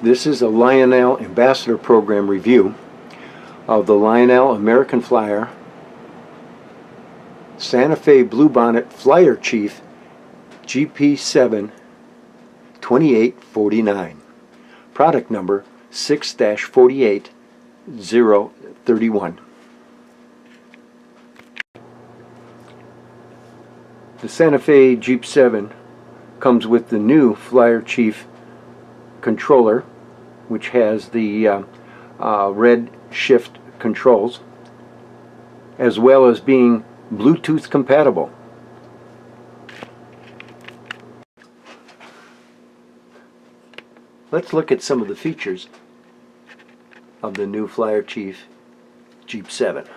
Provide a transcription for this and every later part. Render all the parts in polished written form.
This is a Lionel Ambassador Program review of the Lionel American Flyer Santa Fe Bluebonnet Flyer Chief GP7 2849. Product number 6-48031. The Santa Fe Jeep 7 comes with the new Flyer Chief controller, which has the red shift controls, as well as being Bluetooth compatible. Let's look at some of the features of the new Flyer Chief Jeep 7.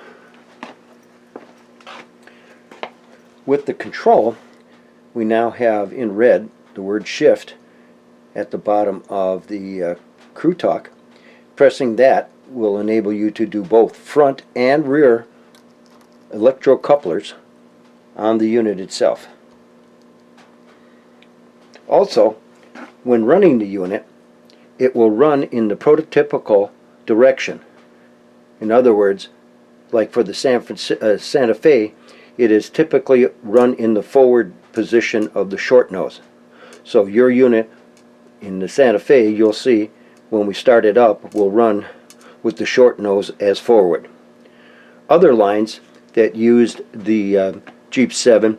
With the control, we now have in red the word shift at the bottom of the Crew Talk. Pressing that will enable you to do both front and rear electrocouplers on the unit itself. Also, when running the unit, it will run in the prototypical direction. In other words, like for the Santa Fe, it is typically run in the forward position of the short nose. So your unit in the Santa Fe, you'll see when we start it up, will run with the short nose as forward. Other lines that used the Jeep 7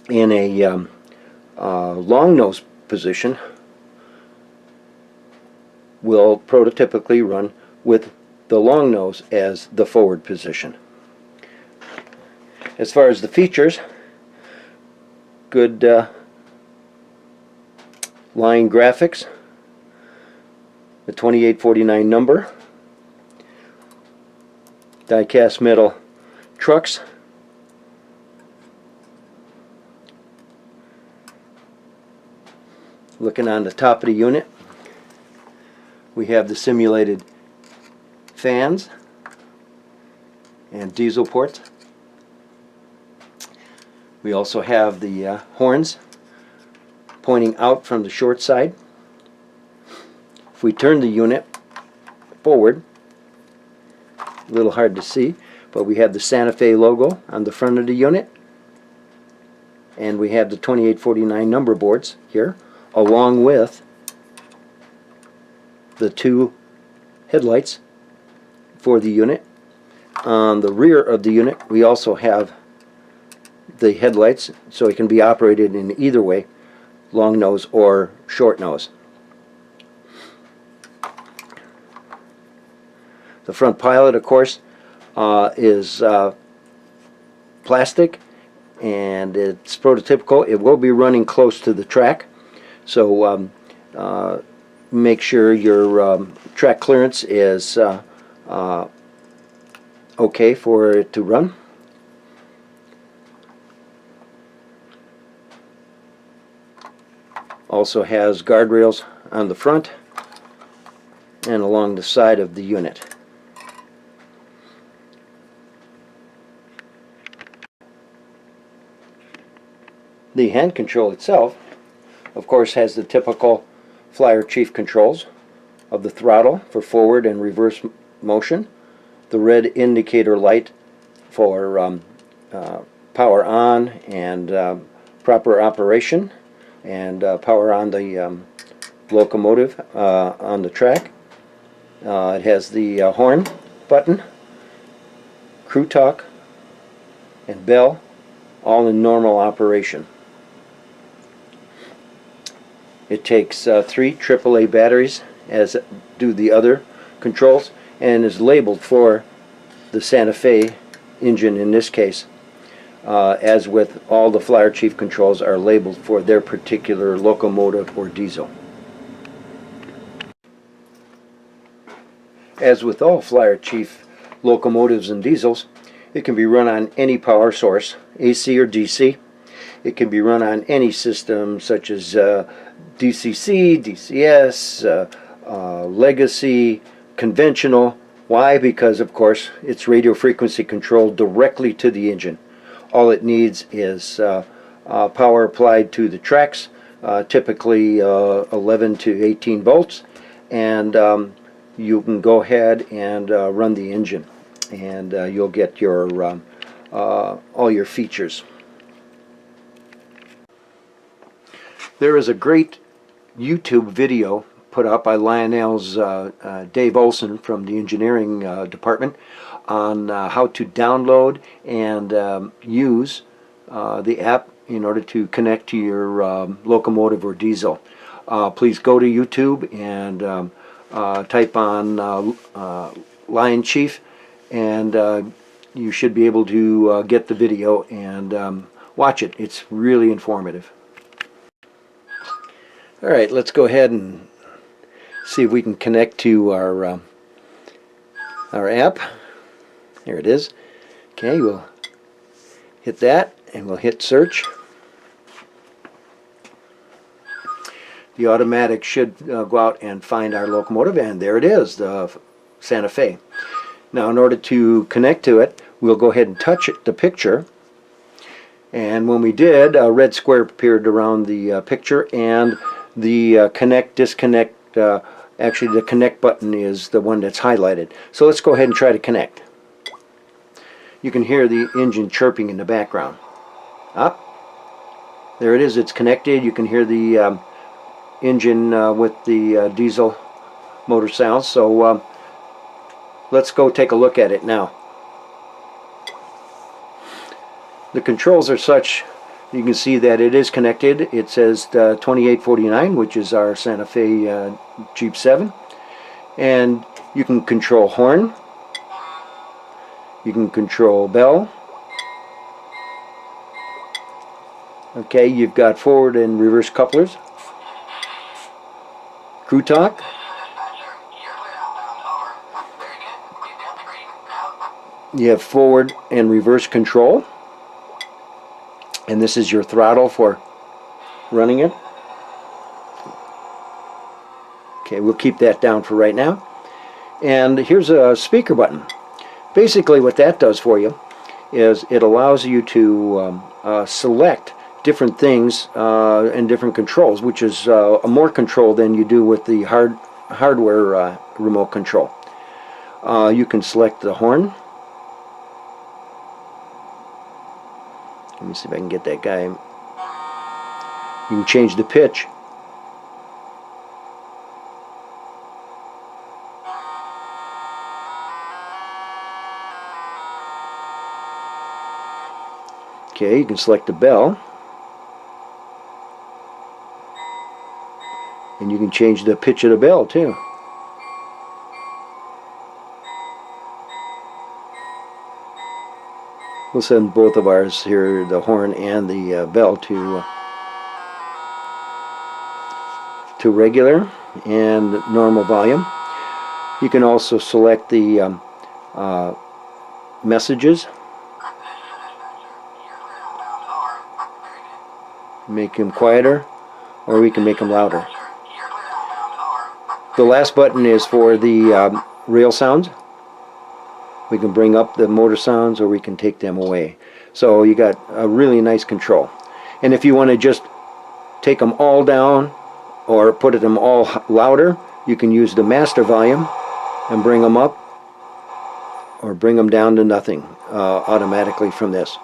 in a long nose position will prototypically run with the long nose as the forward position. As far as the features, good line graphics, the 2849 number, die-cast metal trucks, looking on the top of the unit, we have the simulated fans and diesel ports. We also have the horns pointing out from the short side. If we turn the unit forward, a little hard to see, but we have the Santa Fe logo on the front of the unit, and we have the 2849 number boards here, along with the two headlights for the unit. On the rear of the unit, we also have the headlights, so it can be operated in either way, long nose or short nose. The front pilot, of course, is plastic, and it's prototypical. It will be running close to the track, so make sure your track clearance is okay for it to run. Also has guardrails on the front and along the side of the unit. The hand control itself, of course, has the typical Flyer Chief controls of the throttle for forward and reverse motion, the red indicator light for power on and proper operation, and power on the locomotive on the track. It has the horn button, Crew Talk, and bell, all in normal operation. It takes 3 AAA batteries, as do the other controls, and is labeled for the Santa Fe engine in this case. As with all the Flyer Chief controls, are labeled for their particular locomotive or diesel. As with all Flyer Chief locomotives and diesels, it can be run on any power source, AC or DC. It can be run on any system such as DCC, DCS, legacy, conventional. Why? Because, of course, it's radio frequency controlled directly to the engine. All it needs is power applied to the tracks, typically 11 to 18 volts, and you can go ahead and run the engine, and you'll get your all your features. There is a great YouTube video put up by Lionel's Dave Olson from the engineering department on how to download and use the app in order to connect to your locomotive or diesel. Please go to YouTube and type on Lion Chief, and you should be able to get the video and watch it. It's really informative. Alright, let's go ahead and see if we can connect to our app. There it is. Okay, we'll hit that and we'll hit search. The automatic should go out and find our locomotive, and there it is, the Santa Fe. Now in order to connect to it, we'll go ahead and touch the picture, and when we did, a red square appeared around the picture, and the connect, disconnect, actually the connect button is the one that's highlighted. So let's go ahead and try to connect. You can hear the engine chirping in the background. Up. There it is, it's connected. You can hear the engine with the diesel motor sounds. So let's go take a look at it now. The controls are such, you can see that it is connected. It says 2849, which is our Santa Fe Jeep 7. And you can control horn. You can control bell. Okay, you've got forward and reverse couplers. Crew talk. You have forward and reverse control. And this is your throttle for running it. Okay, we'll keep that down for right now. And here's a speaker button. Basically what that does for you is it allows you to select different things and different controls, which is more control than you do with the hardware remote control. You can select the horn. Let me see if I can get that guy. You can change the pitch. Okay, you can select the bell. And you can change the pitch of the bell too. We'll send both of ours here, the horn and the bell, to regular and normal volume. You can also select the messages. Make them quieter, or we can make them louder. The last button is for the rail sounds. We can bring up the motor sounds, or we can take them away. So you got a really nice control. And if you want to just take them all down or put them all louder, you can use the master volume and bring them up or bring them down to nothing automatically from this.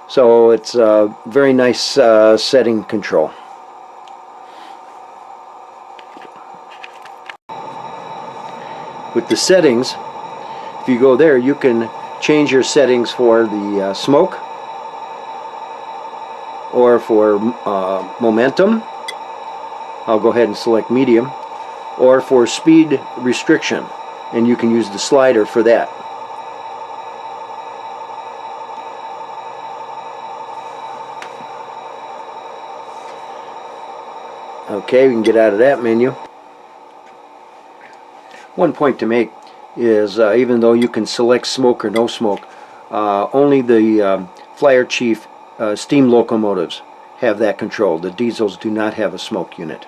So it's a very nice setting control. With the settings, if you go there, you can change your settings for the smoke, or for momentum. I'll go ahead and select medium, or for speed restriction, and you can use the slider for that. Okay, we can get out of that menu. One point to make is even though you can select smoke or no smoke, only the Flyer Chief steam locomotives have that control. The diesels do not have a smoke unit.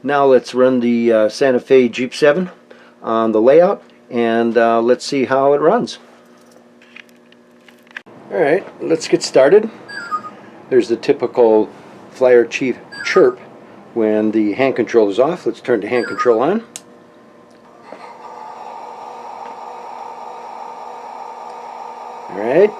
Now let's run the Santa Fe Jeep 7 on the layout, and let's see how it runs. Alright, let's get started. There's the typical Flyer Chief chirp when the hand control is off. Let's turn the hand control on. All right.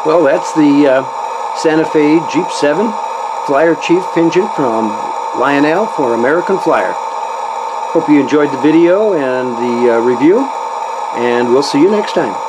Well, that's the Santa Fe Jeep 7 Flyer Chief engine from Lionel for American Flyer. Hope you enjoyed the video and the review, and we'll see you next time.